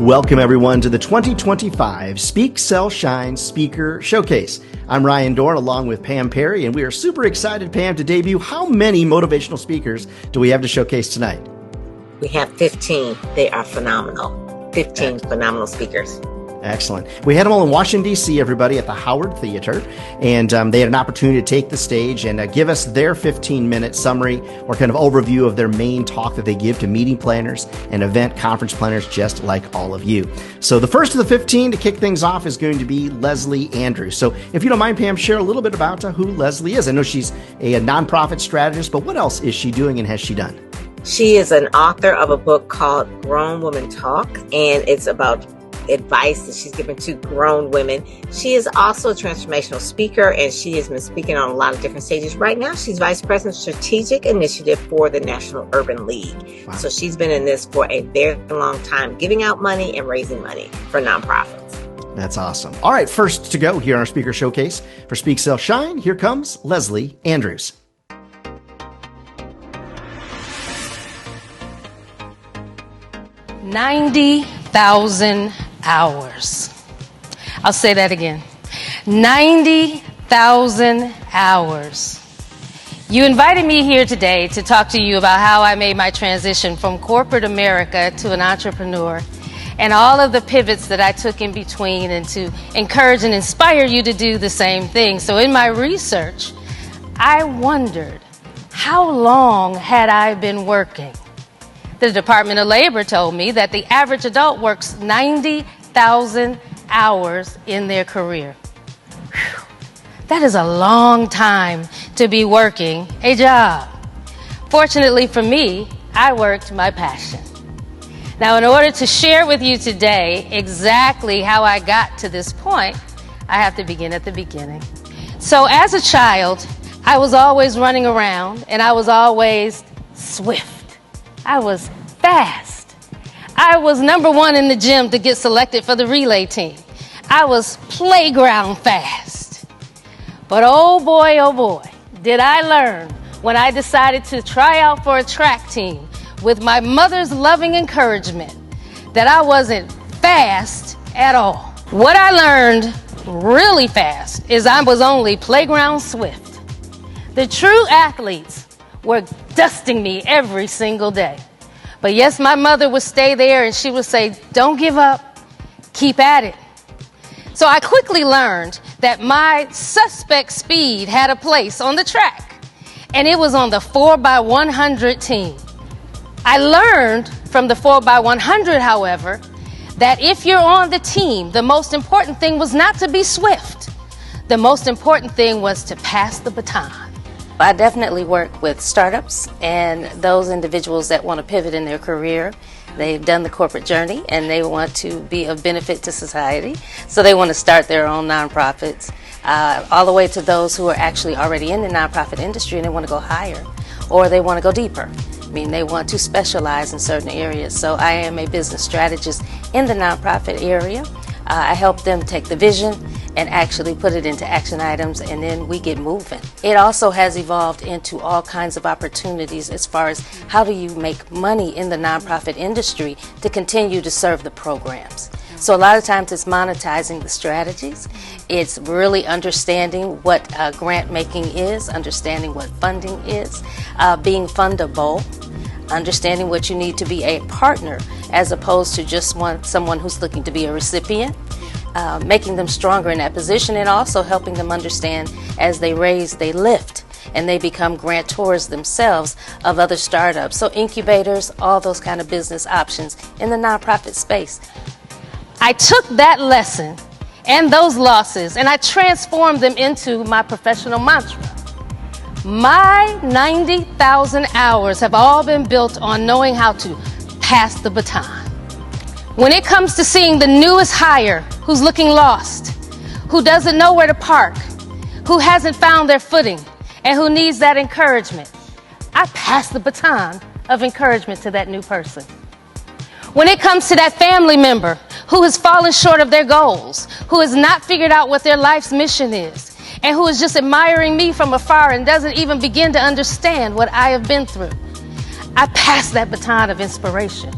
Welcome, everyone, to the 2025 Speak, Sell, Shine Speaker Showcase. I'm Ryan Dorn, along with Pam Perry, and we are super excited, Pam, to debut. How many motivational speakers do we have to showcase tonight? We have 15. They are phenomenal. 15 phenomenal speakers. Excellent. We had them all in Washington, D.C., everybody, at the Howard Theater, and they had an opportunity to take the stage and give us their 15-minute summary or kind of overview of their main talk that they give to meeting planners and event conference planners just like all of you. So the first of the 15 to kick things off is going to be Leslie Andrews. So if you don't mind, Pam, share a little bit about who Leslie is. I know she's a nonprofit strategist, but what else is she doing and has she done? She is an author of a book called Grown Women Talk, and it's about advice that she's given to grown women. She is also a transformational speaker, and she has been speaking on a lot of different stages. Right now, she's Vice President Strategic Initiative for the National Urban League. Wow. So she's been in this for a very long time, giving out money and raising money for nonprofits. That's awesome. All right, first to go here on our speaker showcase for Speak, Sell, Shine, here comes Leslie Andrews. $90,000 hours. I'll say that again. 90,000 hours. You invited me here today to talk to you about how I made my transition from corporate America to an entrepreneur and all of the pivots that I took in between, and to encourage and inspire you to do the same thing. So in my research, I wondered, how long had I been working? The Department of Labor told me that the average adult works 90,000 hours in their career. Whew. That is a long time to be working a job. Fortunately for me, I worked my passion. Now, in order to share with you today exactly how I got to this point, I have to begin at the beginning. So as a child, I was always running around, and I was always swift. I was fast. I was number one in the gym to get selected for the relay team. I was playground fast. But oh boy, did I learn when I decided to try out for a track team with my mother's loving encouragement that I wasn't fast at all. What I learned really fast is I was only playground swift. The true athletes were dusting me every single day. But yes, my mother would stay there and she would say, don't give up, keep at it. So I quickly learned that my suspect speed had a place on the track, and it was on the 4x100 team. I learned from the 4x100, however, that if you're on the team, the most important thing was not to be swift. The most important thing was to pass the baton. I definitely work with startups and those individuals that want to pivot in their career. They've done the corporate journey and they want to be of benefit to society. So they want to start their own nonprofits, all the way to those who are actually already in the nonprofit industry and they want to go higher, or they want to go deeper. I mean, they want to specialize in certain areas. So I am a business strategist in the nonprofit area. I help them take the vision and actually put it into action items, and then we get moving. It also has evolved into all kinds of opportunities as far as how do you make money in the nonprofit industry to continue to serve the programs. So a lot of times it's monetizing the strategies. It's really understanding what grant making is, understanding what funding is, being fundable, understanding what you need to be a partner as opposed to just someone who's looking to be a recipient. Making them stronger in that position, and also helping them understand as they raise, they lift, and they become grantors themselves of other startups. So incubators, all those kind of business options in the nonprofit space. I took that lesson and those losses and I transformed them into my professional mantra. My 90,000 hours have all been built on knowing how to pass the baton. When it comes to seeing the newest hire who's looking lost, who doesn't know where to park, who hasn't found their footing, and who needs that encouragement, I pass the baton of encouragement to that new person. When it comes to that family member who has fallen short of their goals, who has not figured out what their life's mission is, and who is just admiring me from afar and doesn't even begin to understand what I have been through, I pass that baton of inspiration.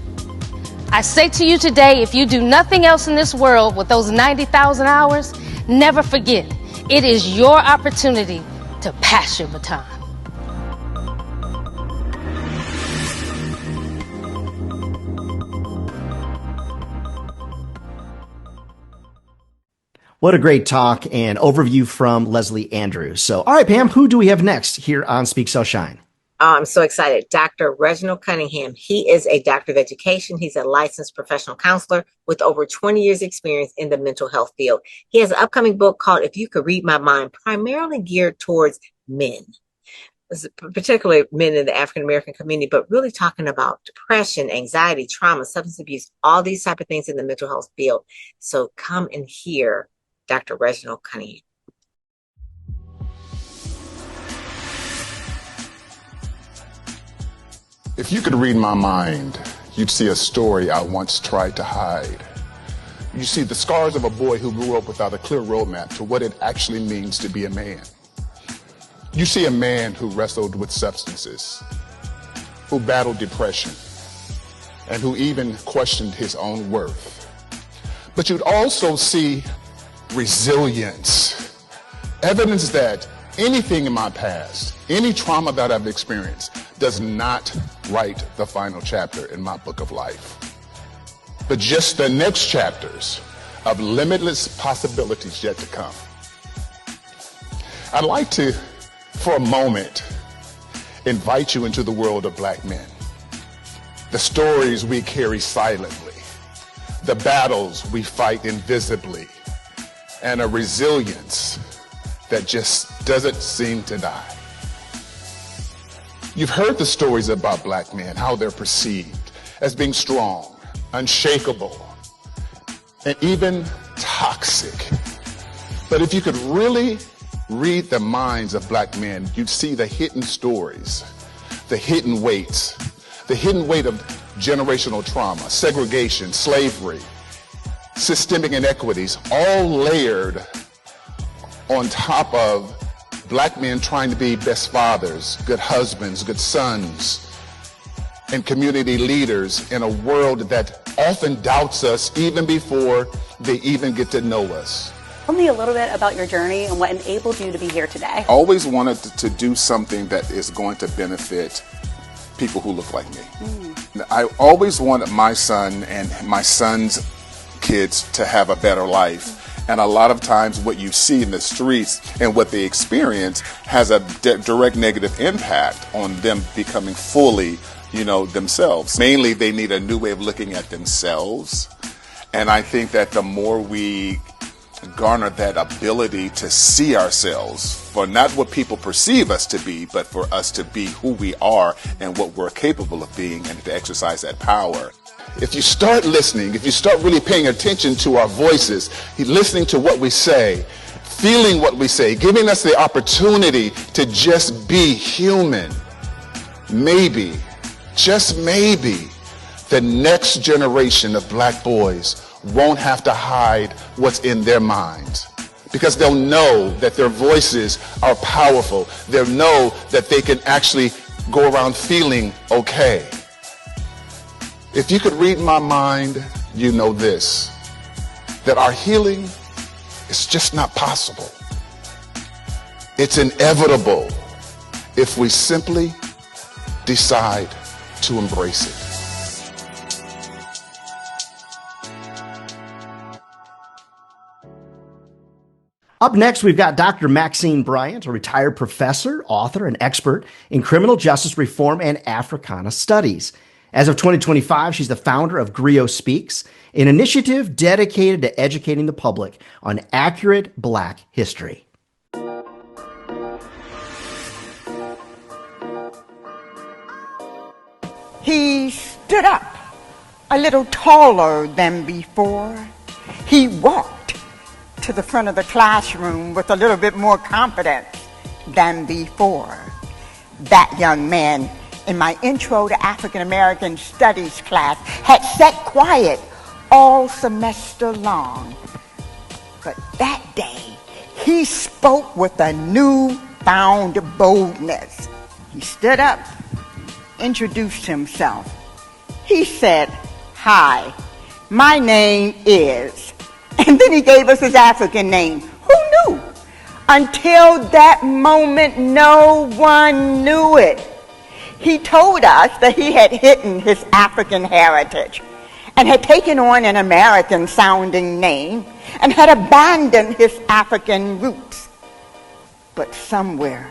I say to you today, if you do nothing else in this world with those 90,000 hours, never forget, it is your opportunity to pass your baton. What a great talk and overview from Leslie Andrews. So, all right, Pam, who do we have next here on Speak So Shine? I'm so excited. Dr. Reginald Cunningham. He is a doctor of education. He's a licensed professional counselor with over 20 years experience in the mental health field. He has an upcoming book called If You Could Read My Mind, primarily geared towards men, particularly men in the African American community, but really talking about depression, anxiety, trauma, substance abuse, all these type of things in the mental health field. So come and hear Dr. Reginald Cunningham. If you could read my mind, you'd see a story I once tried to hide. You see the scars of a boy who grew up without a clear roadmap to what it actually means to be a man. You see a man who wrestled with substances, who battled depression, and who even questioned his own worth. But you'd also see resilience, evidence that anything in my past, any trauma that I've experienced, does not write the final chapter in my book of life, but just the next chapters of limitless possibilities yet to come. I'd like to, for a moment, invite you into the world of Black men. The stories we carry silently, the battles we fight invisibly, and a resilience that just doesn't seem to die. You've heard the stories about Black men, how they're perceived as being strong, unshakable, and even toxic. But if you could really read the minds of Black men, you'd see the hidden stories, the hidden weights, the hidden weight of generational trauma, segregation, slavery, systemic inequities, all layered on top of Black men trying to be best fathers, good husbands, good sons, and community leaders in a world that often doubts us even before they even get to know us. Tell me a little bit about your journey and what enabled you to be here today. I always wanted to do something that is going to benefit people who look like me. I always wanted my son and my son's kids to have a better life. And a lot of times what you see in the streets and what they experience has a direct negative impact on them becoming fully, themselves. Mainly, they need a new way of looking at themselves. And I think that the more we garner that ability to see ourselves for not what people perceive us to be, but for us to be who we are and what we're capable of being, and to exercise that power. If you start listening, if you start really paying attention to our voices, listening to what we say, feeling what we say, giving us the opportunity to just be human, maybe, just maybe, the next generation of Black boys won't have to hide what's in their minds, because they'll know that their voices are powerful. They'll know that they can actually go around feeling okay. If you could read my mind, you know this, that our healing is just not possible. It's inevitable if we simply decide to embrace it. Up next, we've got Dr. Maxine Bryant, a retired professor, author, and expert in criminal justice reform and Africana studies. As of 2025, she's the founder of Griot Speaks, an initiative dedicated to educating the public on accurate Black history. He stood up a little taller than before. He walked to the front of the classroom with a little bit more confidence than before. That young man in my Intro to African American Studies class had sat quiet all semester long. But that day, he spoke with a newfound boldness. He stood up, introduced himself. He said, "Hi, my name is," and then he gave us his African name. Who knew? Until that moment, no one knew it. He told us that he had hidden his African heritage and had taken on an American-sounding name and had abandoned his African roots. But somewhere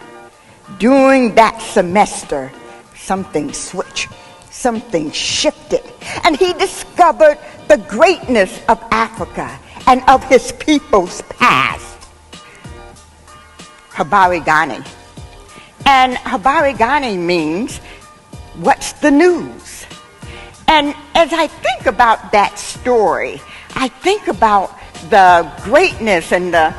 during that semester, something switched, something shifted, and he discovered the greatness of Africa and of his people's past. Habari Gani. And Habari Gani means, what's the news? And as I think about that story, I think about the greatness and the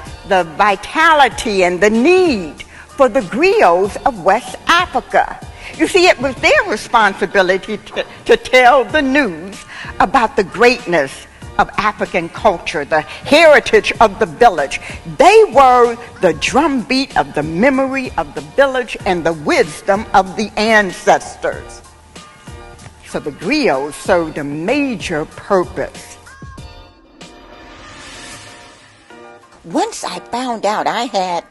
vitality and the need for the griots of West Africa. You see, it was their responsibility to tell the news about the greatness of African culture, the heritage of the village. They were the drumbeat of the memory of the village and the wisdom of the ancestors. So the griots served a major purpose. Once I found out I had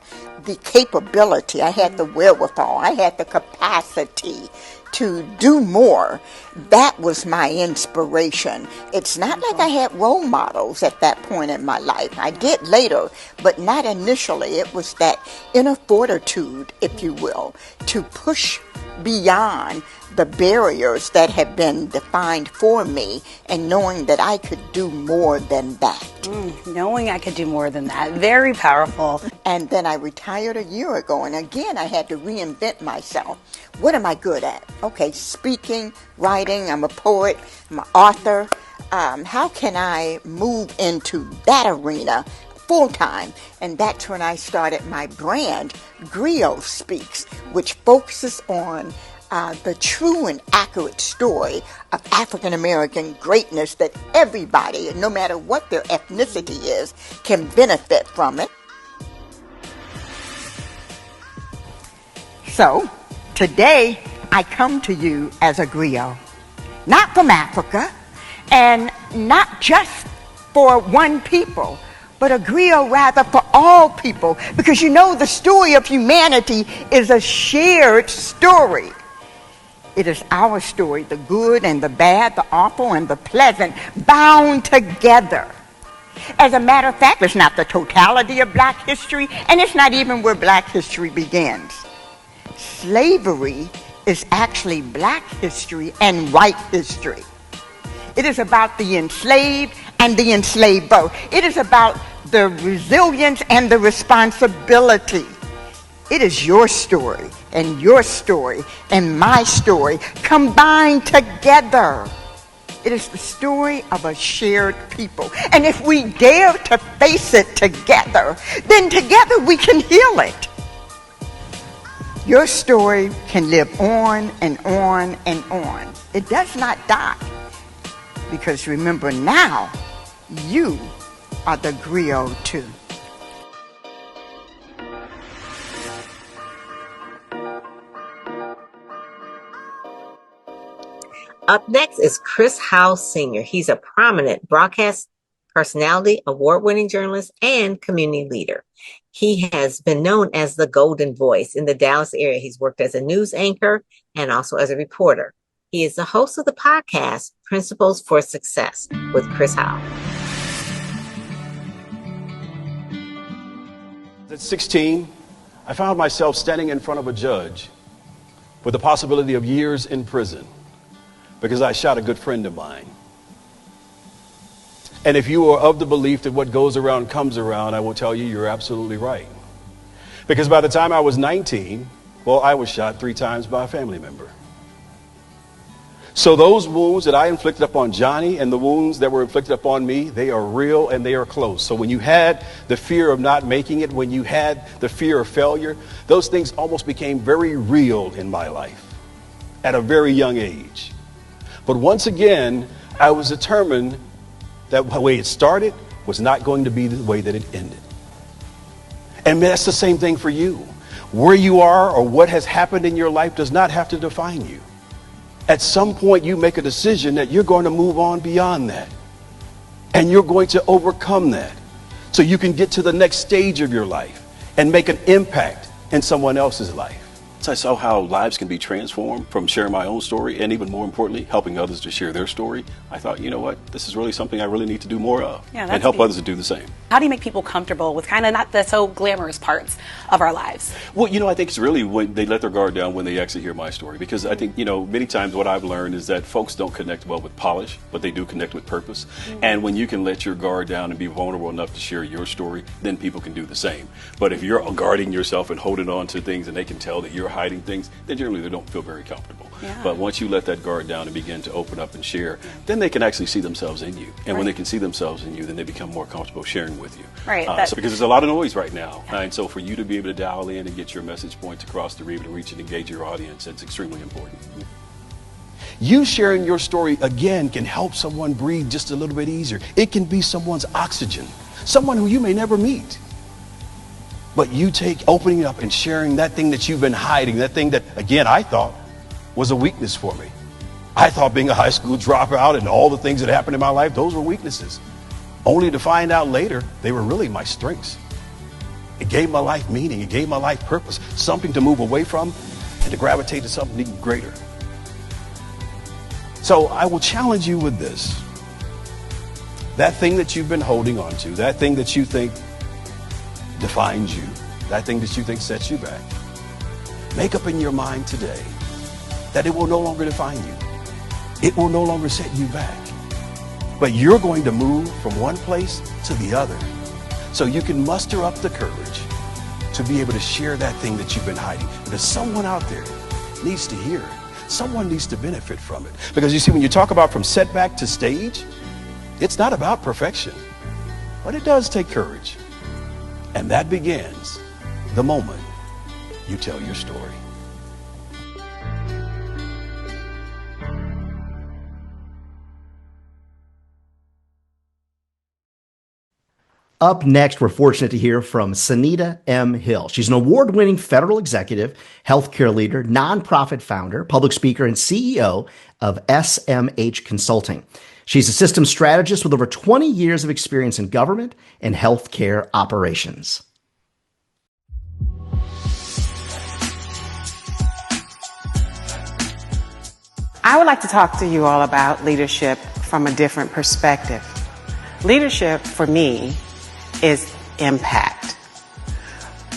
the capability, I had the wherewithal, I had the capacity to do more, that was my inspiration. It's not like I had role models at that point in my life. I did later, but not initially. It was that inner fortitude, if you will, to push beyond the barriers that had been defined for me and knowing that I could do more than that. Knowing I could do more than that. Very powerful. And then I retired a year ago, and again I had to reinvent myself. What am I good at? Okay, speaking, writing, I'm a poet, I'm an author. How can I move into that arena full-time? And that's when I started my brand, Griot Speaks, which focuses on the true and accurate story of African American greatness that everybody, no matter what their ethnicity is, can benefit from it. So, today I come to you as a griot, not from Africa, and not just for one people, but a griot rather for all people, because you know the story of humanity is a shared story. It is our story, the good and the bad, the awful and the pleasant, bound together. As a matter of fact, it's not the totality of black history, and it's not even where black history begins. Slavery is actually black history and white history. It is about the enslaved and the enslaver. It is about the resilience and the responsibility. It is your story and my story combined together. It is the story of a shared people. And if we dare to face it together, then together we can heal it. Your story can live on and on and on. It does not die. Because remember now, you are the griot too. Up next is Chris Howell Sr. He's a prominent broadcast personality, award-winning journalist, and community leader. He has been known as the Golden Voice in the Dallas area. He's worked as a news anchor and also as a reporter. He is the host of the podcast, Principles for Success with Chris Howell. At 16, I found myself standing in front of a judge with the possibility of years in prison because I shot a good friend of mine. And if you are of the belief that what goes around comes around, I will tell you you're absolutely right. Because by the time I was 19, I was shot 3 times by a family member. So those wounds that I inflicted upon Johnny and the wounds that were inflicted upon me, they are real and they are close. So when you had the fear of not making it, when you had the fear of failure, those things almost became very real in my life at a very young age. But once again, I was determined that the way it started was not going to be the way that it ended. And that's the same thing for you. Where you are or what has happened in your life does not have to define you. At some point, you make a decision that you're going to move on beyond that. And you're going to overcome that so you can get to the next stage of your life and make an impact in someone else's life. So I saw how lives can be transformed from sharing my own story and, even more importantly, helping others to share their story. I thought, you know what, this is really something I really need to do more of, and help others to do the same. How do you make people comfortable with kind of not the so glamorous parts of our lives? Well, I think it's really when they let their guard down when they actually hear my story. Because I think, many times what I've learned is that folks don't connect well with polish, but they do connect with purpose. And when you can let your guard down and be vulnerable enough to share your story, then people can do the same. But if you're guarding yourself and holding on to things and they can tell that you're hiding things, then generally they don't feel very comfortable. Yeah. But once you let that guard down and begin to open up and share, then they can actually see themselves in you. And when they can see themselves in you, then they become more comfortable sharing with you. Right. Because there's a lot of noise right now. And so for you to be able to dial in and get your message points across to be able to reach and engage your audience, it's extremely important. You sharing your story, again, can help someone breathe just a little bit easier. It can be someone's oxygen, someone who you may never meet. But you opening up and sharing that thing that you've been hiding, that thing that, again, I thought was a weakness for me. I thought being a high school dropout and all the things that happened in my life, those were weaknesses. Only to find out later, they were really my strengths. It gave my life meaning. It gave my life purpose, something to move away from and to gravitate to something even greater. So I will challenge you with this. That thing that you've been holding on to, that thing that you think defines you, that thing that you think sets you back, make up in your mind today that it will no longer define you. It will no longer set you back. But you're going to move from one place to the other so you can muster up the courage to be able to share that thing that you've been hiding. Because someone out there needs to hear it. Someone needs to benefit from it. Because you see, when you talk about from setback to stage, it's not about perfection, but it does take courage. And that begins the moment you tell your story. Up next, we're fortunate to hear from Senita M. Hill. She's an award-winning federal executive, healthcare leader, nonprofit founder, public speaker, and CEO of SMH Consulting. She's a systems strategist with over 20 years of experience in government and healthcare operations. I would like to talk to you all about leadership from a different perspective. Leadership, for me, is impact.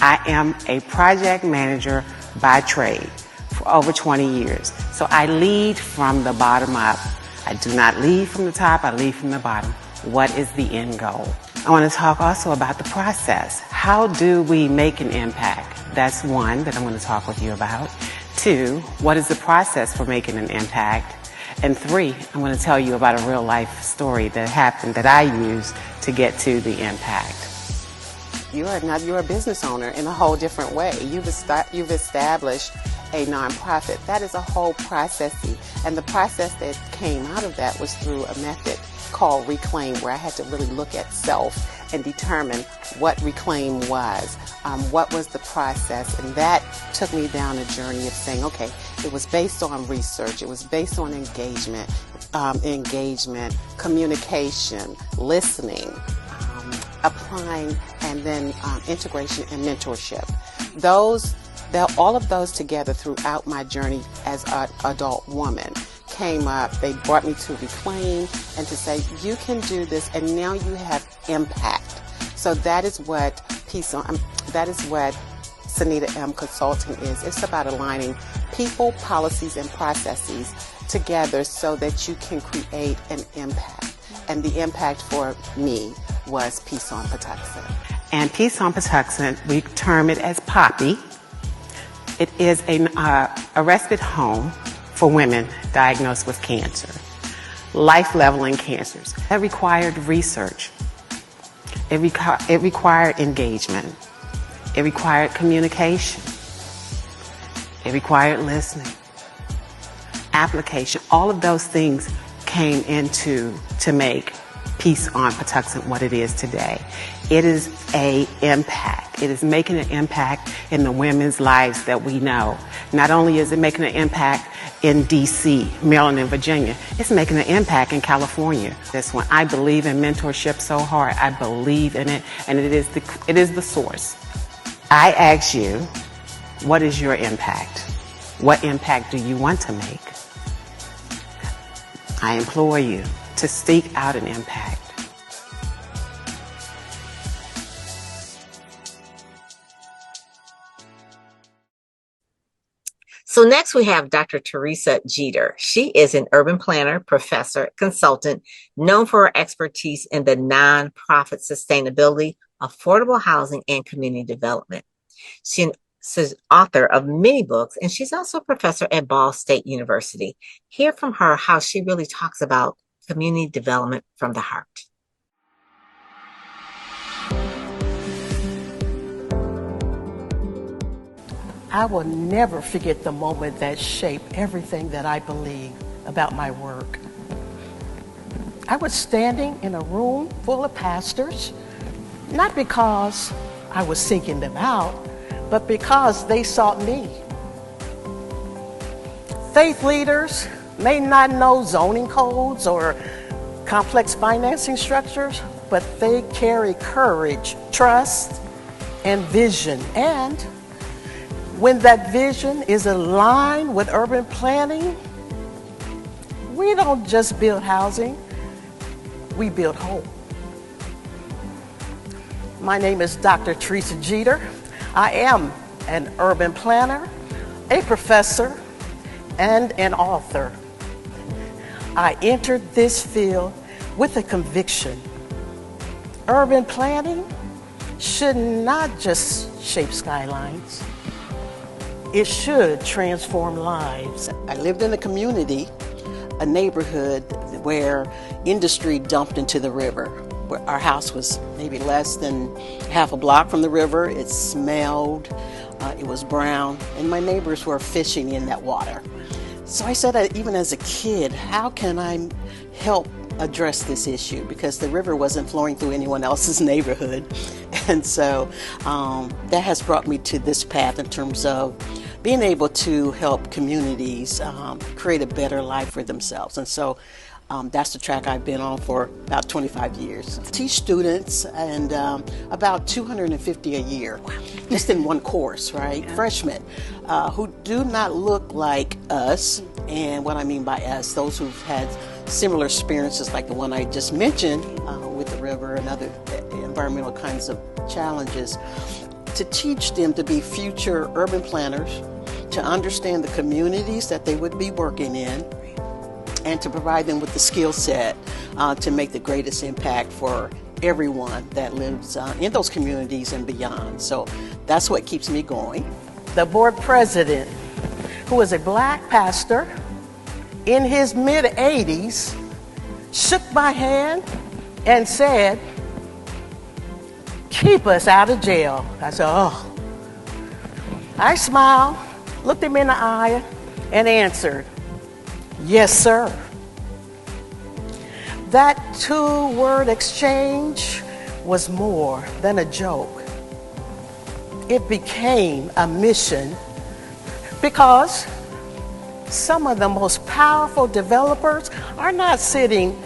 I am a project manager by trade for over 20 years. So I lead from the bottom up. I do not lead from the top, I lead from the bottom. What is the end goal? I want to talk also about the process. How do we make an impact? That's one that I'm going to talk with you about. Two, what is the process for making an impact? And three, I'm going to tell you about a real life story that happened that I used to get to the impact. You're a business owner in a whole different way. You've established a nonprofit. That is a whole process. And the process that came out of that was through a method called Reclaim, where I had to really look at self and determine what Reclaim was, what was the process. And that took me down a journey of saying, okay, it was based on research, it was based on engagement, communication, listening, applying, and then integration and mentorship. All of those together throughout my journey as an adult woman came up. They brought me to Reclaim and to say, you can do this, and now you have impact. So that is what Senita M Consulting is. It's about aligning people, policies, and processes together so that you can create an impact. And the impact for me was Peace on Patuxent. And Peace on Patuxent, we term it as POPPY. It is a respite home for women diagnosed with cancer, life-leveling cancers. It required research. It required engagement. It required communication. It required listening, application. All of those things came to make Peace on Patuxent what it is today. It is an impact. It is making an impact in the women's lives that we know. Not only is it making an impact in D.C., Maryland, and Virginia. It's making an impact in California. This one, I believe in mentorship so hard. I believe in it, and it is the source. I ask you, what is your impact? What impact do you want to make? I implore you to seek out an impact. So next we have Dr. Teresa Jeter. She is an urban planner, professor, consultant, known for her expertise in the nonprofit sustainability, affordable housing, and community development. She's author of many books, and she's also a professor at Ball State University. Hear from her how she really talks about community development from the heart. I will never forget the moment that shaped everything that I believe about my work. I was standing in a room full of pastors, not because I was seeking them out, but because they sought me. Faith leaders may not know zoning codes or complex financing structures, but they carry courage, trust, and vision. And when that vision is aligned with urban planning, we don't just build housing, we build hope. My name is Dr. Teresa Jeter. I am an urban planner, a professor, and an author. I entered this field with a conviction. Urban planning should not just shape skylines. It should transform lives. I lived in a community, a neighborhood where industry dumped into the river. Where our house was maybe less than half a block from the river. It smelled, it was brown, and my neighbors were fishing in that water. So I said, even as a kid, how can I help address this issue? Because the river wasn't flowing through anyone else's neighborhood. And so that has brought me to this path in terms of being able to help communities create a better life for themselves. And so that's the track I've been on for about 25 years. I teach students and about 250 a year, just in one course, right? Yeah. Freshmen who do not look like us. And what I mean by us, those who've had similar experiences like the one I just mentioned with the river and other environmental kinds of challenges, to teach them to be future urban planners, to understand the communities that they would be working in, and to provide them with the skill set to make the greatest impact for everyone that lives in those communities and beyond. So that's what keeps me going. The board president, who was a black pastor in his mid-80s, shook my hand and said, "Keep us out of jail." I said, "Oh." I smiled, looked him in the eye, and answered, "Yes, sir." That two-word exchange was more than a joke. It became a mission because some of the most powerful developers are not sitting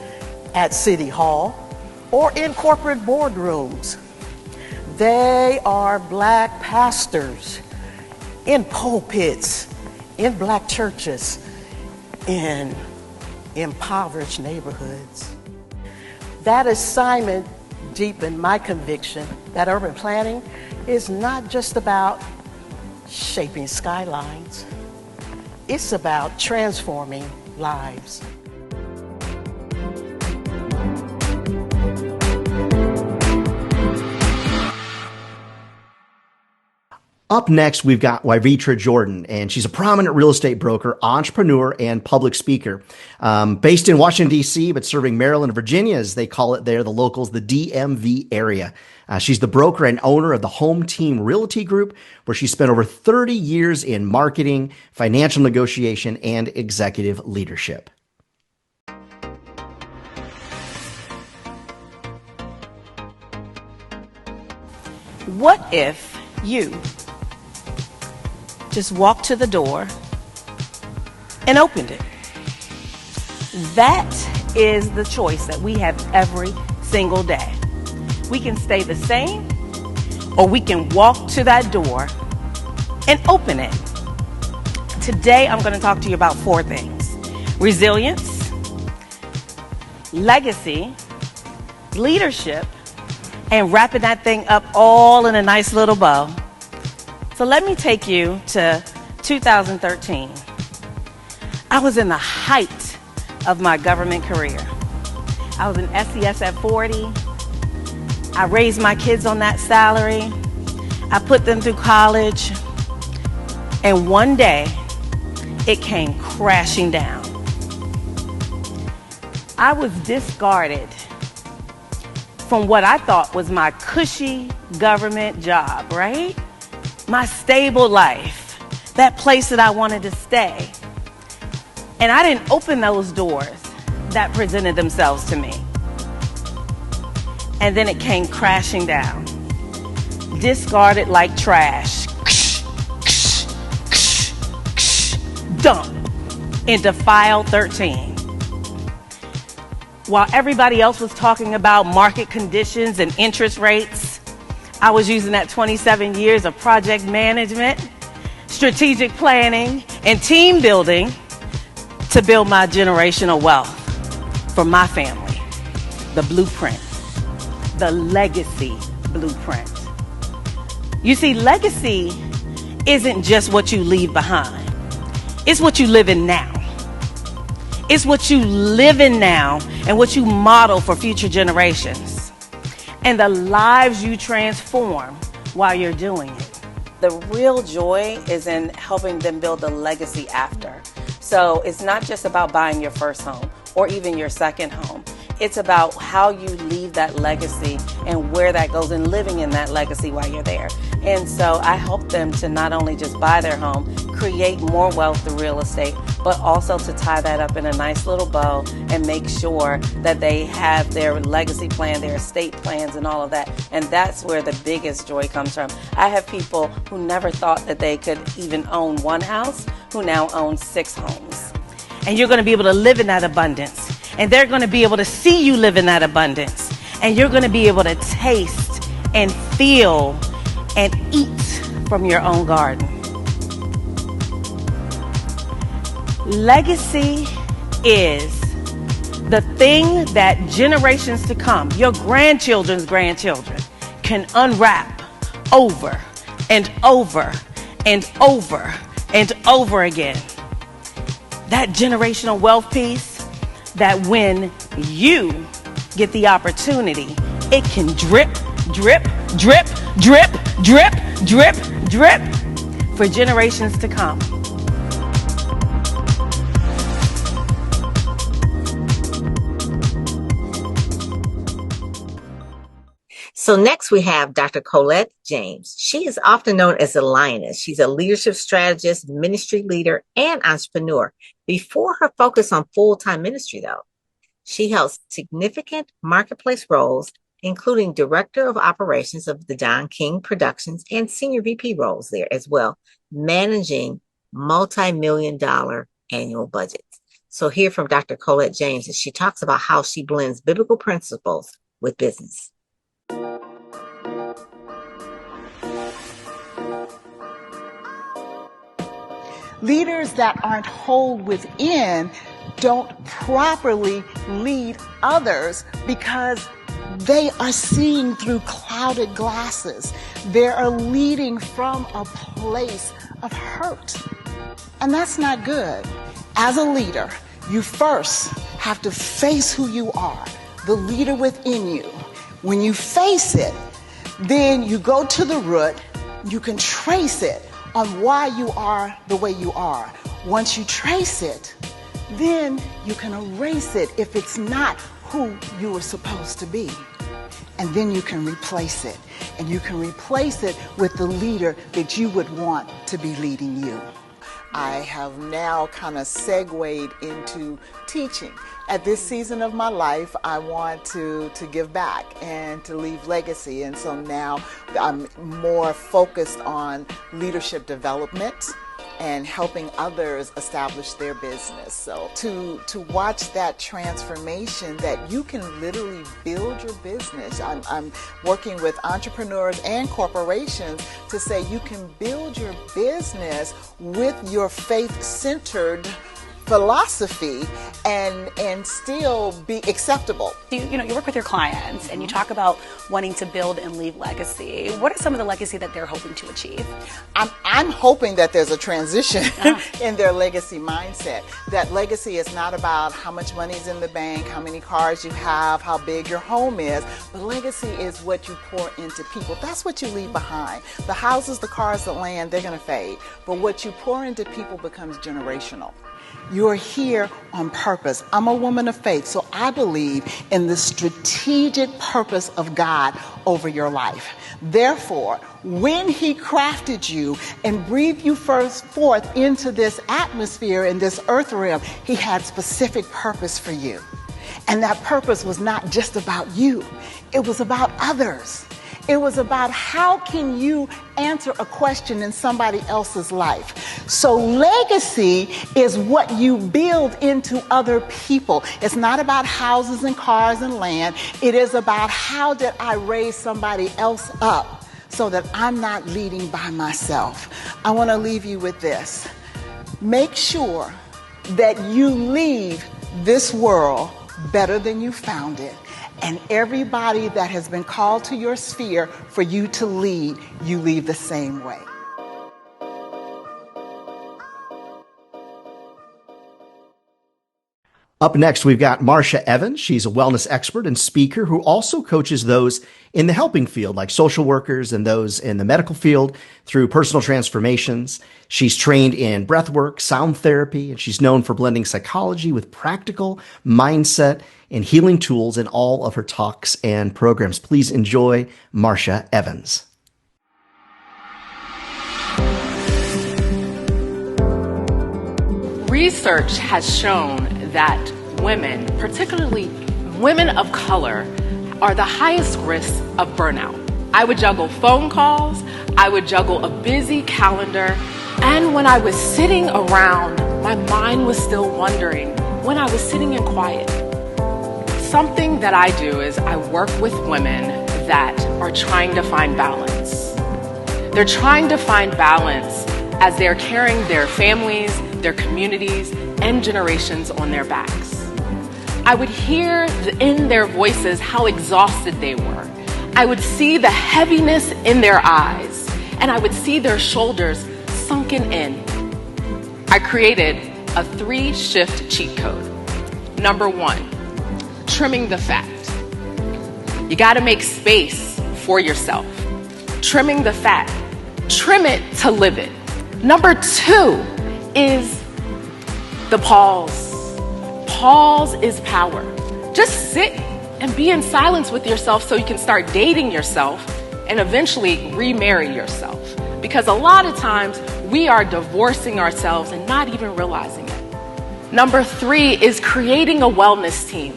at City Hall or in corporate boardrooms. They are black pastors in pulpits, in black churches, in impoverished neighborhoods. That assignment deepened my conviction that urban planning is not just about shaping skylines. It's about transforming lives. Up next, we've got Wyevetra Jordan, and she's a prominent real estate broker, entrepreneur, and public speaker. Based in Washington, D.C., but serving Maryland and Virginia, as they call it there, the locals, the DMV area. She's the broker and owner of the Home Team Realty Group, where she spent over 30 years in marketing, financial negotiation, and executive leadership. What if you just walk to the door and opened it. That is the choice that we have every single day. We can stay the same, or we can walk to that door and open it. Today, I'm going to talk to you about 4 things: resilience, legacy, leadership, and wrapping that thing up all in a nice little bow. So let me take you to 2013. I was in the height of my government career. I was in SES at 40. I raised my kids on that salary. I put them through college. And one day, it came crashing down. I was discarded from what I thought was my cushy government job, right? My stable life, that place that I wanted to stay. And I didn't open those doors that presented themselves to me. And then it came crashing down, discarded like trash, dump into file 13. While everybody else was talking about market conditions and interest rates, I was using that 27 years of project management, strategic planning, and team building to build my generational wealth for my family. The blueprint, the legacy blueprint. You see, legacy isn't just what you leave behind. It's what you live in now. It's what you live in now and what you model for future generations. And the lives you transform while you're doing it. The real joy is in helping them build a legacy after. So it's not just about buying your first home or even your second home. It's about how you leave that legacy and where that goes and living in that legacy while you're there. And so I help them to not only just buy their home, create more wealth through real estate, but also to tie that up in a nice little bow and make sure that they have their legacy plan, their estate plans and all of that. And that's where the biggest joy comes from. I have people who never thought that they could even own one house who now own 6 homes. And you're going to be able to live in that abundance. And they're going to be able to see you live in that abundance. And you're going to be able to taste and feel and eat from your own garden. Legacy is the thing that generations to come, your grandchildren's grandchildren, can unwrap over and over and over and over again. That generational wealth piece, that when you get the opportunity, it can drip, drip, drip, drip, drip, drip, drip for generations to come. So next we have Dr. Colette James. She is often known as the Lioness. She's a leadership strategist, ministry leader, and entrepreneur. Before her focus on full-time ministry, though, she held significant marketplace roles, including Director of Operations of the Don King Productions and Senior VP roles there as well, managing multi-million-dollar annual budgets. So hear from Dr. Colette James as she talks about how she blends biblical principles with business. Leaders that aren't whole within don't properly lead others because they are seeing through clouded glasses. They are leading from a place of hurt. And that's not good. As a leader, you first have to face who you are, the leader within you. When you face it, then you go to the root, you can trace it on why you are the way you are. Once you trace it, then you can erase it if it's not who you were supposed to be. And then you can replace it. And you can replace it with the leader that you would want to be leading you. I have now kind of segued into teaching. At this season of my life, I want to give back and to leave legacy. And so now I'm more focused on leadership development and helping others establish their business. So to watch that transformation, that you can literally build your business. I'm working with entrepreneurs and corporations to say you can build your business with your faith-centered philosophy and still be acceptable. You work with your clients and you talk about wanting to build and leave legacy. What are some of the legacy that they're hoping to achieve? I'm hoping that there's a transition in their legacy mindset. That legacy is not about how much money's in the bank, how many cars you have, how big your home is, but legacy is what you pour into people. That's what you leave behind. The houses, the cars, the land, they're going to fade, but what you pour into people becomes generational. You're here on purpose. I'm a woman of faith, so I believe in the strategic purpose of God over your life. Therefore, when He crafted you and breathed you forth into this atmosphere, in this earth realm, He had specific purpose for you. And that purpose was not just about you. It was about others. It was about how can you answer a question in somebody else's life. So legacy is what you build into other people. It's not about houses and cars and land. It is about how did I raise somebody else up so that I'm not leading by myself. I want to leave you with this. Make sure that you leave this world better than you found it. And everybody that has been called to your sphere for you to lead, you leave the same way. Up next, we've got Marsha Evans. She's a wellness expert and speaker who also coaches those in the helping field, like social workers and those in the medical field, through personal transformations. She's trained in breath work, sound therapy, and she's known for blending psychology with practical mindset and healing tools in all of her talks and programs. Please enjoy Marsha Evans. Research has shown that women, particularly women of color, are the highest risk of burnout. I would juggle phone calls, I would juggle a busy calendar, and when I was sitting around, my mind was still wandering when I was sitting in quiet. Something that I do is I work with women that are trying to find balance. They're trying to find balance as they're carrying their families, their communities, and generations on their backs. I would hear in their voices how exhausted they were. I would see the heaviness in their eyes, and I would see their shoulders sunken in. I created a 3-shift cheat code. Number 1, trimming the fat. You gotta make space for yourself. Trimming the fat. Trim it to live it. Number 2 is the pause. Pause is power. Just sit and be in silence with yourself so you can start dating yourself and eventually remarry yourself. Because a lot of times we are divorcing ourselves and not even realizing it. Number 3 is creating a wellness team.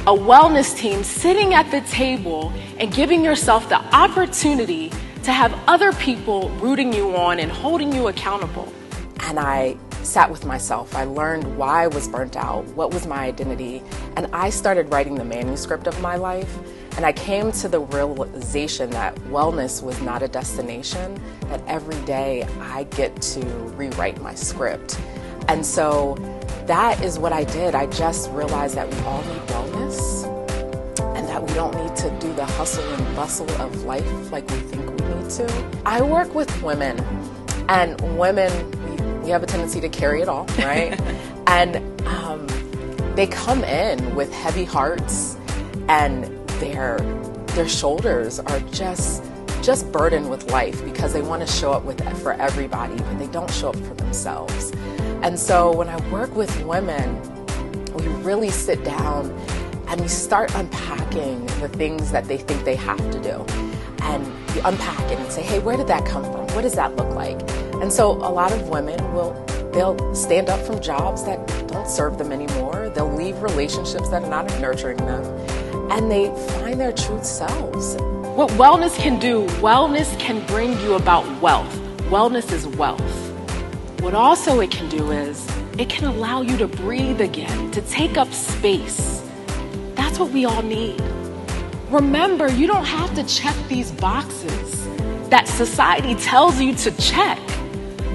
A wellness team sitting at the table and giving yourself the opportunity to have other people rooting you on and holding you accountable. And I sat with myself. I learned why I was burnt out, what was my identity, and I started writing the manuscript of my life. And I came to the realization that wellness was not a destination, that every day I get to rewrite my script. And so that is what I did. I just realized that we all need wellness and that we don't need to do the hustle and bustle of life like we think we need to. I work with women, and women, we have a tendency to carry it all, right? And they come in with heavy hearts, and their shoulders are just burdened with life because they want to show up for everybody, but they don't show up for themselves. And so when I work with women, we really sit down and we start unpacking the things that they think they have to do. And we unpack it and say, hey, where did that come from? What does that look like? And so a lot of women they'll stand up from jobs that don't serve them anymore. They'll leave relationships that are not nurturing them. And they find their true selves. What wellness can do, wellness can bring you about wealth. Wellness is wealth. What also it can do is it can allow you to breathe again, to take up space. That's what we all need. Remember, you don't have to check these boxes that society tells you to check.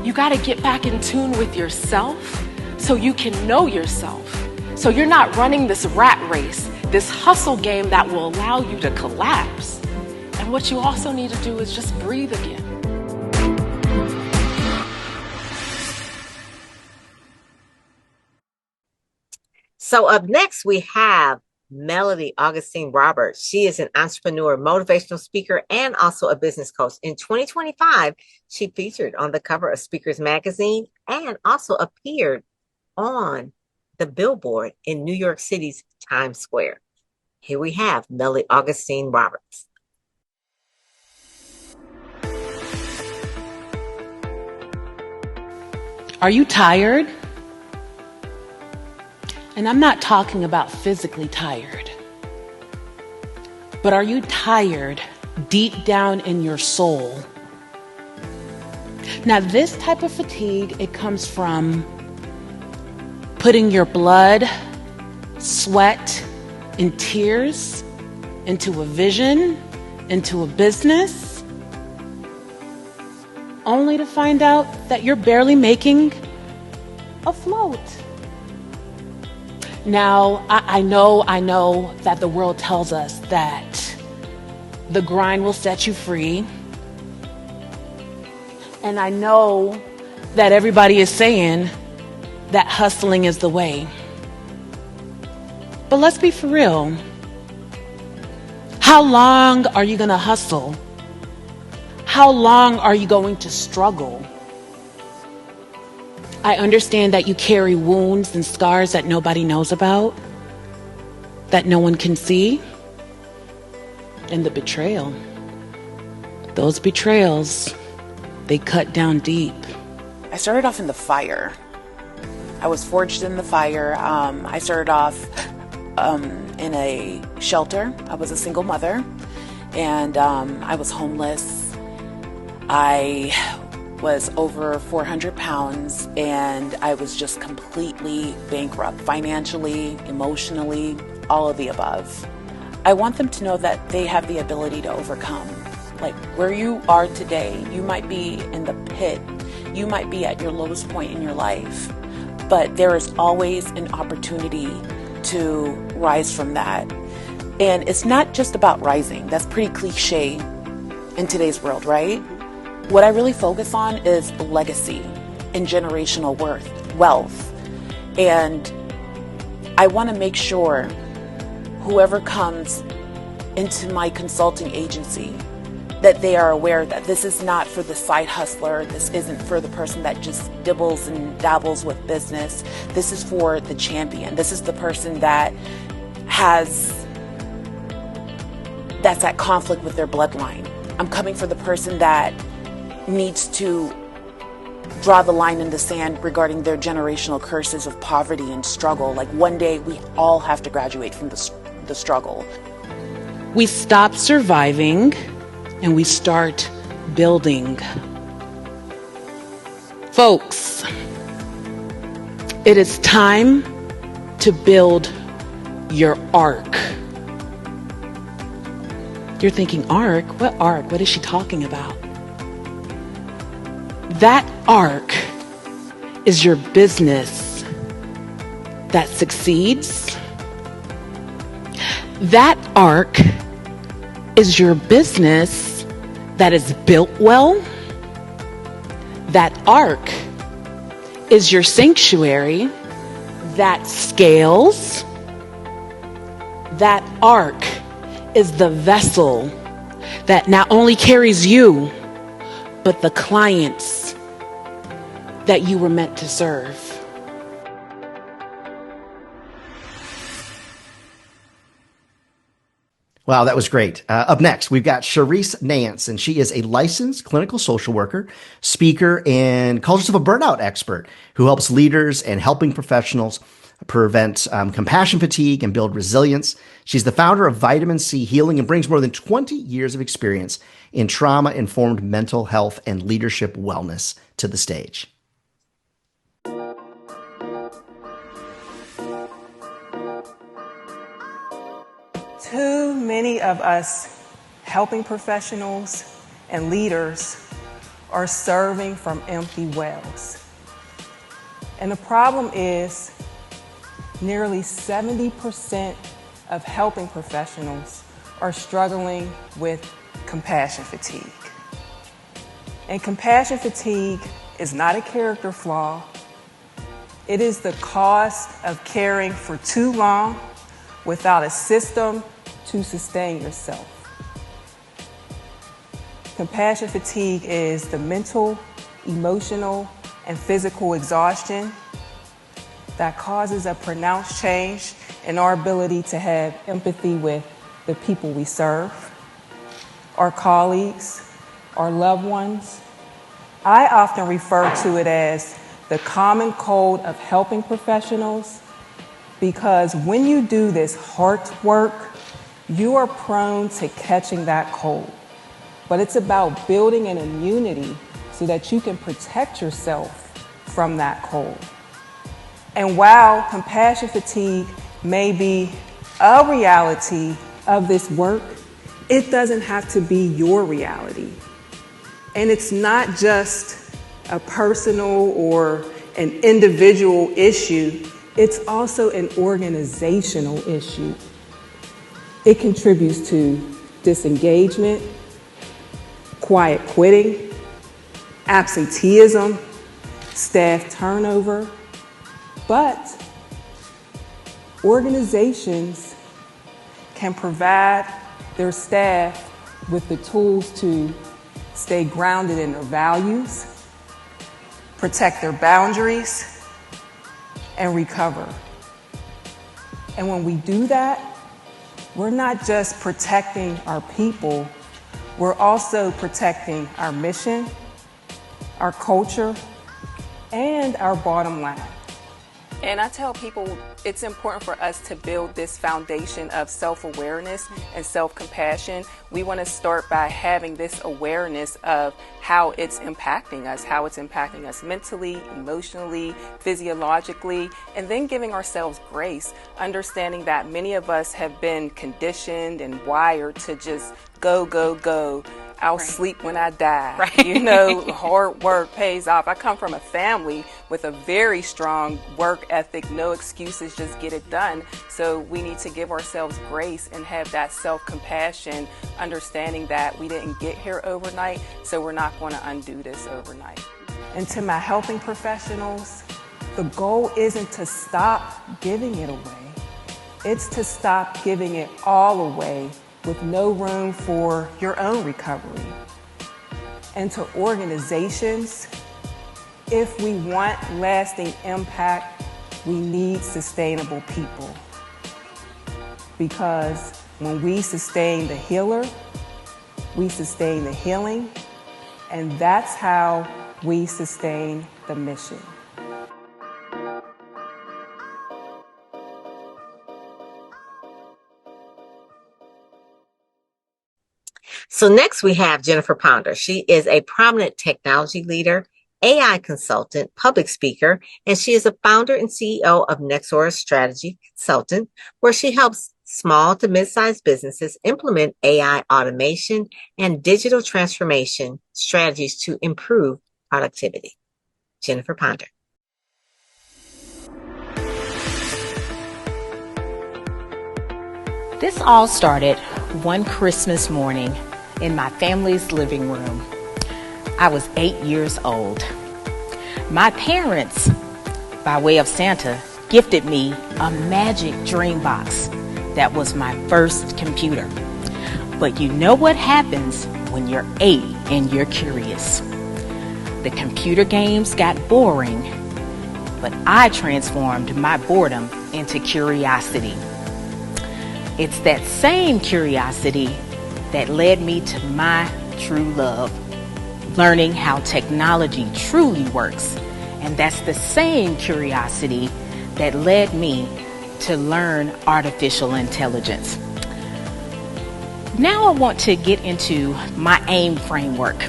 You got to get back in tune with yourself so you can know yourself. So you're not running this rat race, this hustle game that will allow you to collapse. And what you also need to do is just breathe again. So up next, we have Melody Augustine Roberts. She is an entrepreneur, motivational speaker, and also a business coach. In 2025, she featured on the cover of Speakers Magazine and also appeared on the billboard in New York City's Times Square. Here we have Melody Augustine Roberts. Are you tired? And I'm not talking about physically tired, but are you tired deep down in your soul? Now, this type of fatigue, it comes from putting your blood, sweat, and tears into a vision, into a business, only to find out that you're barely making afloat. Now, I know that the world tells us that the grind will set you free. And I know that everybody is saying that hustling is the way. But let's be for real. How long are you going to hustle? How long are you going to struggle? I understand that you carry wounds and scars that nobody knows about, that no one can see, and the betrayal. Those betrayals, they cut down deep. I started off in the fire. I was forged in the fire. I started off in a shelter. I was a single mother, and I was homeless. I was over 400 pounds, and I was just completely bankrupt, financially, emotionally, all of the above. I want them to know that they have the ability to overcome. Like where you are today, you might be in the pit, you might be at your lowest point in your life, but there is always an opportunity to rise from that. And it's not just about rising. That's pretty cliche in today's world, right? What I really focus on is legacy and generational wealth. And I want to make sure whoever comes into my consulting agency, that they are aware that this is not for the side hustler. This isn't for the person that just dibbles and dabbles with business. This is for the champion. This is the person that that's at conflict with their bloodline. I'm coming for the person that needs to draw the line in the sand regarding their generational curses of poverty and struggle. Like one day we all have to graduate from the struggle. We stop surviving and we start building. Folks, it is time to build your arc. You're thinking, arc? What arc? What is she talking about? That arc is your business that succeeds. That arc is your business that is built well. That arc is your sanctuary that scales. That arc is the vessel that not only carries you, but the clients that you were meant to serve. Wow, that was great. Up next, we've got Sharise Nance, and she is a licensed clinical social worker, speaker, and calls herself a burnout expert who helps leaders and helping professionals prevent compassion fatigue and build resilience. She's the founder of Vitamin C Healing and brings more than 20 years of experience in trauma-informed mental health and leadership wellness to the stage. Too many of us helping professionals and leaders are serving from empty wells. And the problem is nearly 70% of helping professionals are struggling with compassion fatigue. And compassion fatigue is not a character flaw. It is the cost of caring for too long without a system to sustain yourself. Compassion fatigue is the mental, emotional, and physical exhaustion that causes a pronounced change in our ability to have empathy with the people we serve, our colleagues, our loved ones. I often refer to it as the common cold of helping professionals, because when you do this heart work, you are prone to catching that cold. But it's about building an immunity so that you can protect yourself from that cold. And while compassion fatigue may be a reality of this work, it doesn't have to be your reality. And it's not just a personal or an individual issue, it's also an organizational issue. It contributes to disengagement, quiet quitting, absenteeism, staff turnover. But organizations can provide their staff with the tools to stay grounded in their values, protect their boundaries, and recover. And when we do that, we're not just protecting our people, we're also protecting our mission, our culture, and our bottom line. And I tell people it's important for us to build this foundation of self-awareness and self-compassion. We want to start by having this awareness of how it's impacting us mentally, emotionally, physiologically, and then giving ourselves grace, understanding that many of us have been conditioned and wired to just go, go, go. I'll sleep when I die. Right. You know, hard work pays off. I come from a family with a very strong work ethic, no excuses, just get it done. So we need to give ourselves grace and have that self-compassion, understanding that we didn't get here overnight, so we're not going to undo this overnight. And to my helping professionals, the goal isn't to stop giving it away. It's to stop giving it all away with no room for your own recovery. And to organizations, if we want lasting impact, we need sustainable people. Because when we sustain the healer, we sustain the healing, and that's how we sustain the mission. So next we have Jennifer Pounder. She is a prominent technology leader, AI consultant, public speaker, and she is a founder and CEO of Nexora Strategy Consultant, where she helps small to mid-sized businesses implement AI automation and digital transformation strategies to improve productivity. Jennifer Pounder. This all started one Christmas morning in my family's living room. I was 8 years old. My parents, by way of Santa, gifted me a magic dream box that was my first computer. But you know what happens when you're 8 and you're curious. The computer games got boring, but I transformed my boredom into curiosity. It's that same curiosity that led me to my true love, learning how technology truly works. And that's the same curiosity that led me to learn artificial intelligence. Now I want to get into my AIM framework.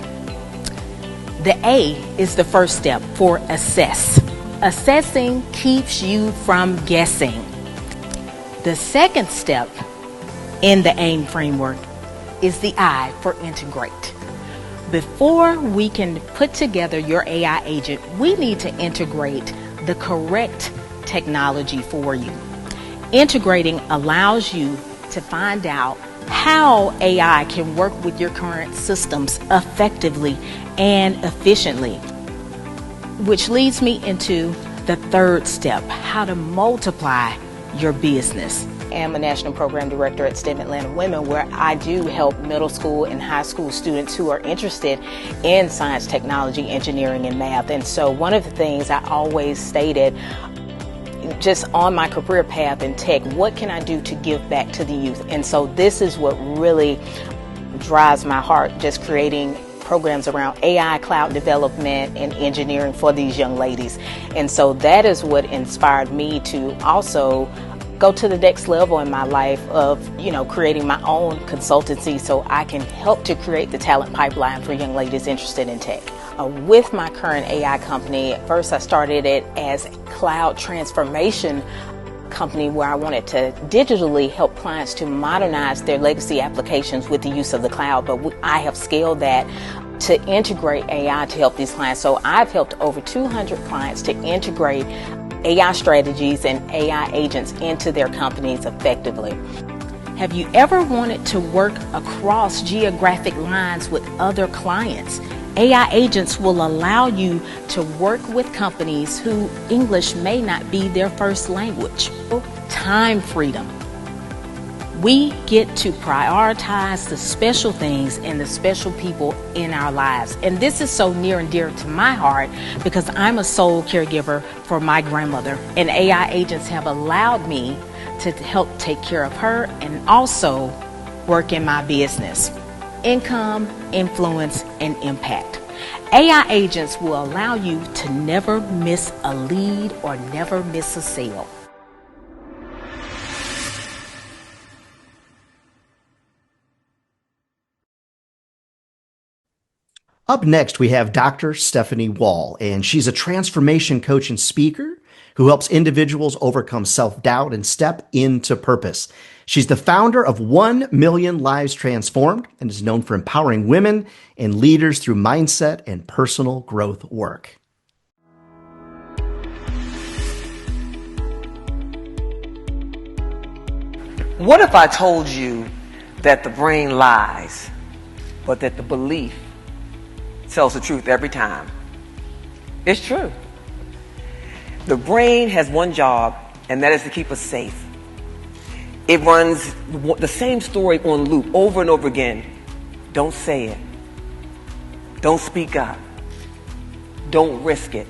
The A is the first step for assess. Assessing keeps you from guessing. The second step in the AIM framework is the I for integrate. Before we can put together your AI agent, we need to integrate the correct technology for you. Integrating allows you to find out how AI can work with your current systems effectively and efficiently, which leads me into the third step, how to multiply your business. I am a national program director at STEM Atlanta Women, where I do help middle school and high school students who are interested in science, technology, engineering, and math. And so one of the things I always stated, just on my career path in tech, what can I do to give back to the youth? And so this is what really drives my heart, just creating programs around AI, cloud development, and engineering for these young ladies. And so that is what inspired me to also go to the next level in my life of, creating my own consultancy so I can help to create the talent pipeline for young ladies interested in tech. With my current AI company, first I started it as a cloud transformation company where I wanted to digitally help clients to modernize their legacy applications with the use of the cloud, but I have scaled that to integrate AI to help these clients. So I've helped over 200 clients to integrate AI strategies and AI agents into their companies effectively. Have you ever wanted to work across geographic lines with other clients? AI agents will allow you to work with companies who English may not be their first language. Time freedom. We get to prioritize the special things and the special people in our lives. And this is so near and dear to my heart because I'm a sole caregiver for my grandmother. And AI agents have allowed me to help take care of her and also work in my business. Income, influence, and impact. AI agents will allow you to never miss a lead or never miss a sale. Up next, we have Dr. Stephanie Wall, and she's a transformation coach and speaker who helps individuals overcome self-doubt and step into purpose. She's the founder of 1 Million Lives Transformed and is known for empowering women and leaders through mindset and personal growth work. What if I told you that the brain lies, but that the belief tells the truth every time? It's true. The brain has one job, and that is to keep us safe. It runs the same story on loop over and over again. Don't say it. Don't speak up. Don't risk it.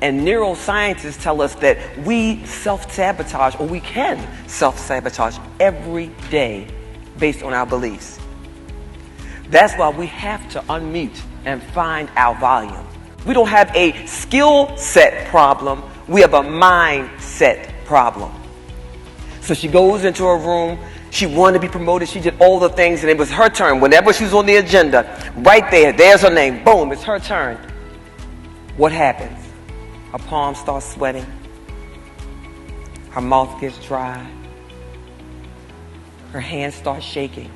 And neuroscientists tell us that we self-sabotage, or we can self-sabotage every day based on our beliefs. That's why we have to unmute and find our volume. We don't have a skill set problem, we have a mindset problem. So she goes into her room, she wanted to be promoted, she did all the things, and it was her turn. Whenever she was on the agenda, right there's her name, boom, it's her turn. What happens? Her palms start sweating, her mouth gets dry, her hands start shaking.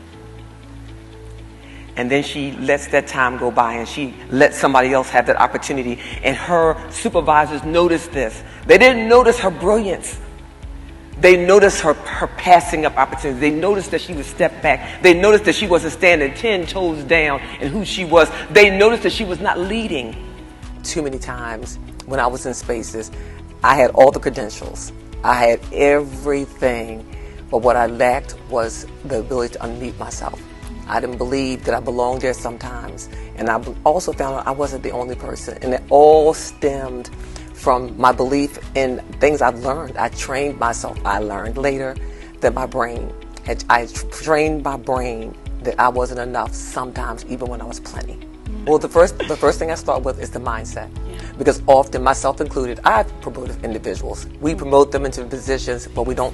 And then she lets that time go by and she lets somebody else have that opportunity. And her supervisors noticed this. They didn't notice her brilliance. They noticed her passing up opportunities. They noticed that she would step back. They noticed that she wasn't standing 10 toes down in who she was. They noticed that she was not leading. Too many times when I was in spaces, I had all the credentials. I had everything. But what I lacked was the ability to unmute myself. I didn't believe that I belonged there sometimes. And I also found out I wasn't the only person. And it all stemmed from my belief in things I've learned. I trained myself. I learned later that I trained my brain that I wasn't enough sometimes, even when I was plenty. Well, the first thing I start with is the mindset. Because often, myself included, I've promoted individuals. We promote them into positions, but we don't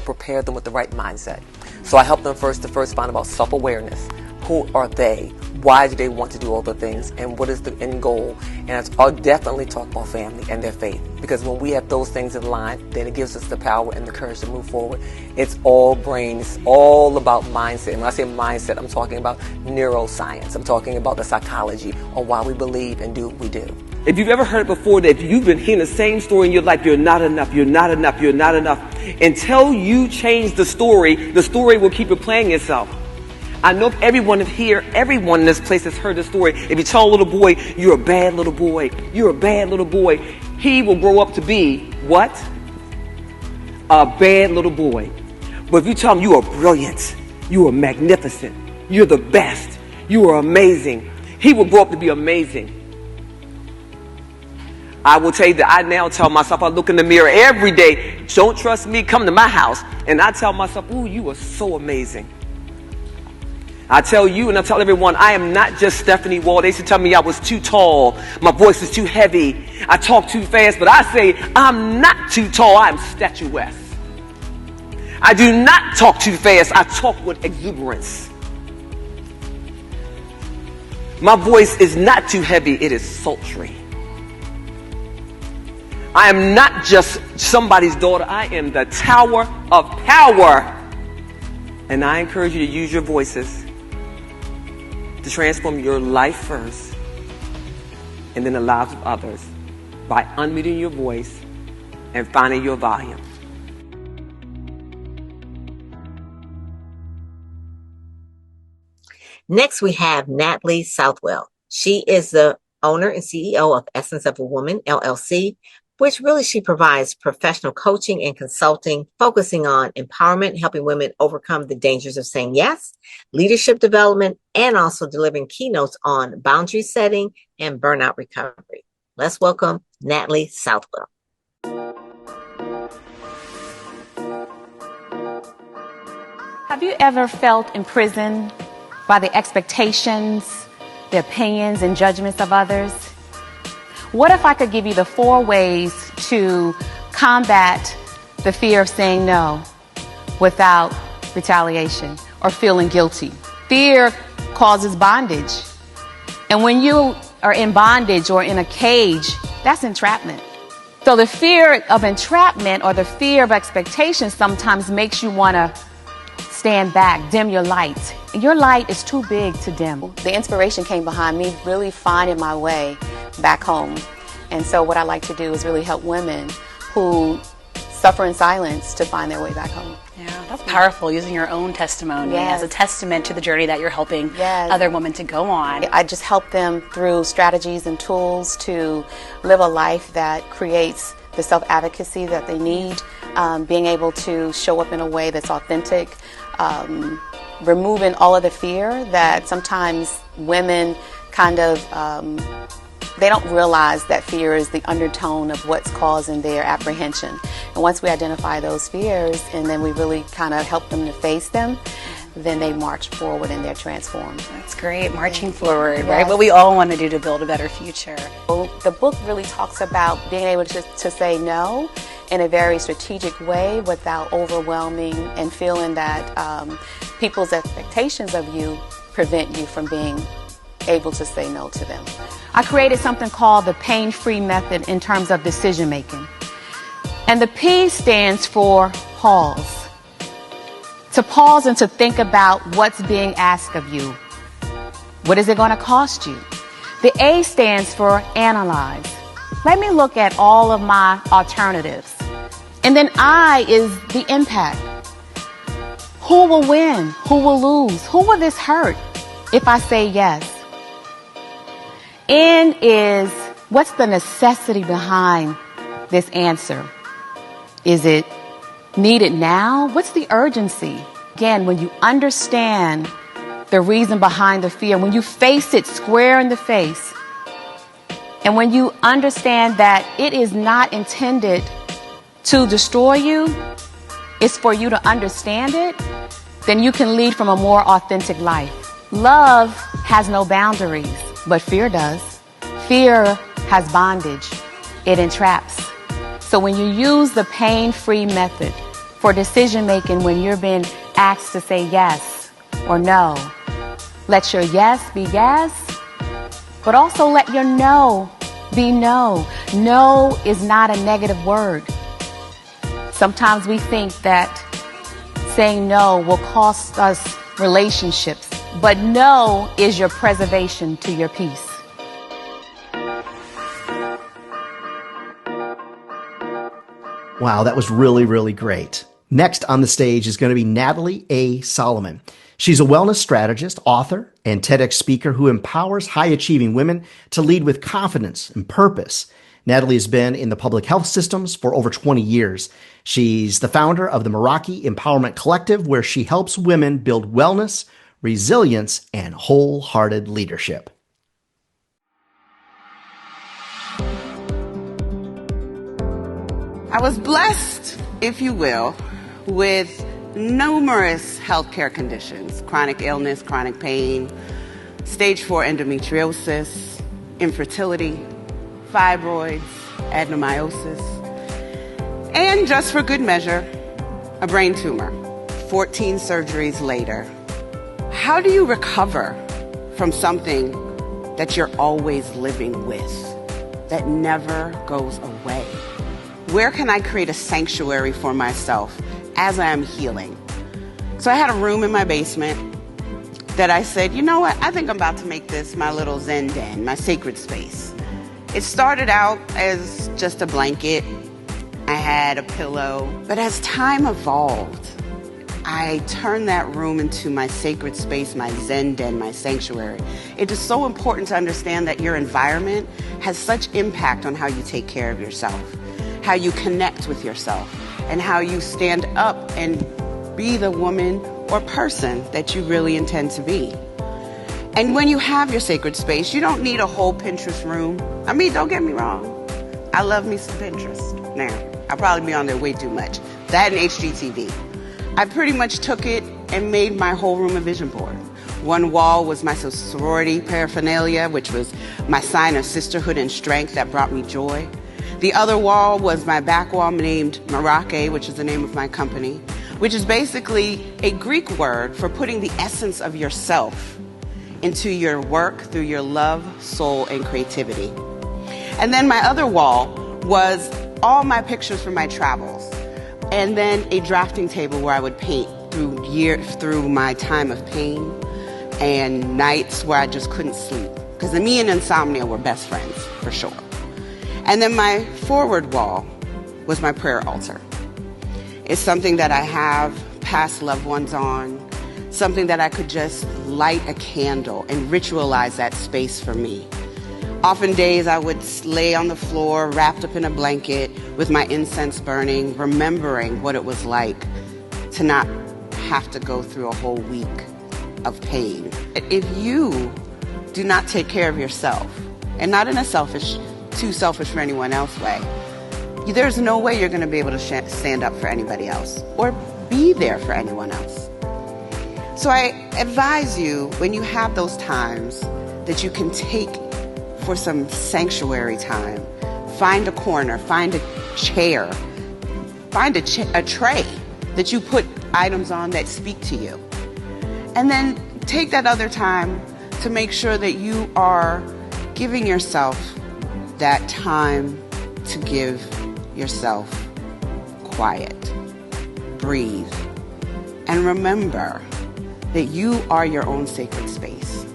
prepare them with the right mindset. So I help them first find about self-awareness, Who are they? Why do they want to do all the things? And what is the end goal? And I'll definitely talk about family and their faith. Because when we have those things in line, then it gives us the power and the courage to move forward. It's all brain. It's all about mindset. And when I say mindset, I'm talking about neuroscience. I'm talking about the psychology on why we believe and do what we do. If you've ever heard before that you've been hearing the same story in your life, you're not enough, you're not enough, you're not enough. Until you change the story will keep replaying itself. I know everyone here, everyone in this place has heard the story. If you tell a little boy, you're a bad little boy, you're a bad little boy, he will grow up to be what? A bad little boy. But if you tell him you are brilliant, you are magnificent, you're the best, you are amazing, he will grow up to be amazing. I will tell you that I now tell myself, I look in the mirror every day, don't trust me, come to my house. And I tell myself, ooh, you are so amazing. I tell you and I tell everyone, I am not just Stephanie Wall. They used to tell me I was too tall. My voice is too heavy. I talk too fast. But I say, I'm not too tall. I'm statuesque. I do not talk too fast. I talk with exuberance. My voice is not too heavy. It is sultry. I am not just somebody's daughter. I am the tower of power. And I encourage you to use your voices to transform your life first and then the lives of others by unmuting your voice and finding your volume. Next, we have Natalie Southwell. She is the owner and CEO of Essence of a Woman, LLC, which really she provides professional coaching and consulting, focusing on empowerment, helping women overcome the dangers of saying yes, leadership development, and also delivering keynotes on boundary setting and burnout recovery. Let's welcome Natalie Southwell. Have you ever felt imprisoned by the expectations, the opinions, and judgments of others? What if I could give you the 4 ways to combat the fear of saying no without retaliation or feeling guilty? Fear causes bondage. And when you are in bondage or in a cage, that's entrapment. So the fear of entrapment or the fear of expectation sometimes makes you want to stand back, dim your light. Your light is too big to dim. The inspiration came behind me really finding my way back home. And so what I like to do is really help women who suffer in silence to find their way back home. Yeah, that's powerful, using your own testimony as a testament to the journey that you're helping other women to go on. I just help them through strategies and tools to live a life that creates the self-advocacy that they need, being able to show up in a way that's authentic, removing all of the fear that sometimes women kind of, they don't realize that fear is the undertone of what's causing their apprehension. And once we identify those fears and then we really kind of help them to face them, then they march forward and they're transformed. That's great, marching forward, right? What we all want to do to build a better future. The book really talks about being able to say no in a very strategic way without overwhelming and feeling that people's expectations of you prevent you from being able to say no to them. I created something called the pain-free method in terms of decision making. And the P stands for pause. To pause and to think about what's being asked of you. What is it going to cost you? The A stands for analyze. Let me look at all of my alternatives. And then I is the impact. Who will win? Who will lose? Who will this hurt if I say yes? N is what's the necessity behind this answer? Is it needed now? What's the urgency? Again, when you understand the reason behind the fear, when you face it square in the face, and when you understand that it is not intended to destroy you, it's for you to understand it, then you can lead from a more authentic life. Love has no boundaries, but fear does. Fear has bondage. It entraps. So when you use the pain-free method for decision making when you're being asked to say yes or no, Let your yes be yes, but also let your no be no. No is not a negative word. Sometimes we think that saying no will cost us relationships, but no is your preservation to your peace. Wow, that was really, really great. Next on the stage is going to be Natalie A. Solomon. She's a wellness strategist, author, and TEDx speaker who empowers high-achieving women to lead with confidence and purpose. Natalie has been in the public health systems for over 20 years. She's the founder of the Meraki Empowerment Collective, where she helps women build wellness, resilience, and wholehearted leadership. I was blessed, if you will, with numerous healthcare conditions: chronic illness, chronic pain, stage 4 endometriosis, infertility, fibroids, adenomyosis, and just for good measure, a brain tumor. 14 surgeries later. How do you recover from something that you're always living with, that never goes away? Where can I create a sanctuary for myself as I am healing? So I had a room in my basement that I said, you know what, I think I'm about to make this my little Zen den, my sacred space. It started out as just a blanket. I had a pillow. But as time evolved, I turned that room into my sacred space, my Zen den, my sanctuary. It is so important to understand that your environment has such impact on how you take care of yourself, how you connect with yourself, and how you stand up and be the woman or person that you really intend to be. And when you have your sacred space, you don't need a whole Pinterest room. I mean, don't get me wrong. I love me some Pinterest. Now, I'll probably be on there way too much. That and HGTV. I pretty much took it and made my whole room a vision board. One wall was my sorority paraphernalia, which was my sign of sisterhood and strength that brought me joy. The other wall was my back wall named Meraki, which is the name of my company, which is basically a Greek word for putting the essence of yourself into your work through your love, soul, and creativity. And then my other wall was all my pictures from my travels, and then a drafting table where I would paint through my time of pain and nights where I just couldn't sleep, because me and insomnia were best friends, for sure. And then my forward wall was my prayer altar. It's something that I have past loved ones on, something that I could just light a candle and ritualize that space for me. Often days I would lay on the floor wrapped up in a blanket with my incense burning, remembering what it was like to not have to go through a whole week of pain. If you do not take care of yourself, and not in a too selfish for anyone else way, there's no way you're going to be able to stand up for anybody else or be there for anyone else. So I advise you, when you have those times that you can take for some sanctuary time, find a corner, find a chair, find a tray that you put items on that speak to you. And then take that other time to make sure that you are giving yourself that time to give yourself quiet, breathe, and remember that you are your own sacred space.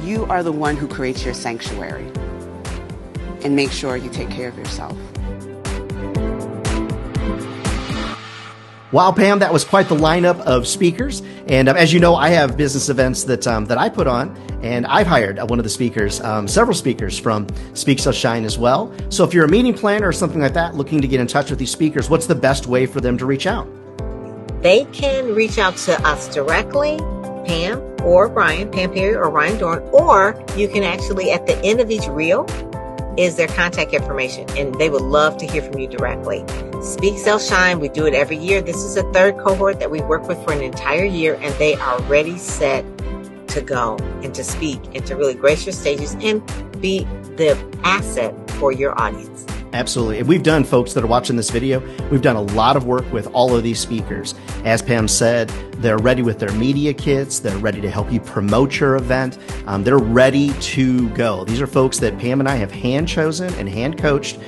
You are the one who creates your sanctuary. And make sure you take care of yourself. Wow, Pam, that was quite the lineup of speakers. And as you know, I have business events that I put on, and I've hired one of the speakers, several speakers from Speak So Shine as well. So if you're a meeting planner or something like that, looking to get in touch with these speakers, what's the best way for them to reach out? They can reach out to us directly, Pam or Brian, Pam Perry or Ryan Dorn, or you can actually, at the end of each reel, is their contact information, and they would love to hear from you directly. Speak So Shine, we do it every year. This is a third cohort that we work with for an entire year, and they are ready, set to go and to speak and to really grace your stages and be the asset for your audience. Absolutely. And we've done, folks that are watching this video, we've done a lot of work with all of these speakers. As Pam said, they're ready with their media kits. They're ready to help you promote your event. They're ready to go. These are folks that Pam and I have hand chosen and hand coached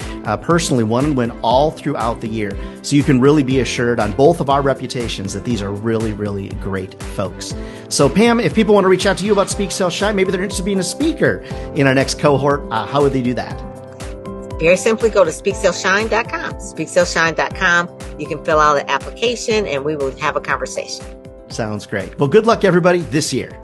personally, one-on-one all throughout the year. So you can really be assured on both of our reputations that these are really, really great folks. So Pam, if people want to reach out to you about Speak, Sell, Shine, maybe they're interested in being a speaker in our next cohort, how would they do that? Very simply, go to speaksellshine.com. Speaksellshine.com. You can fill out an application and we will have a conversation. Sounds great. Well, good luck, everybody, this year.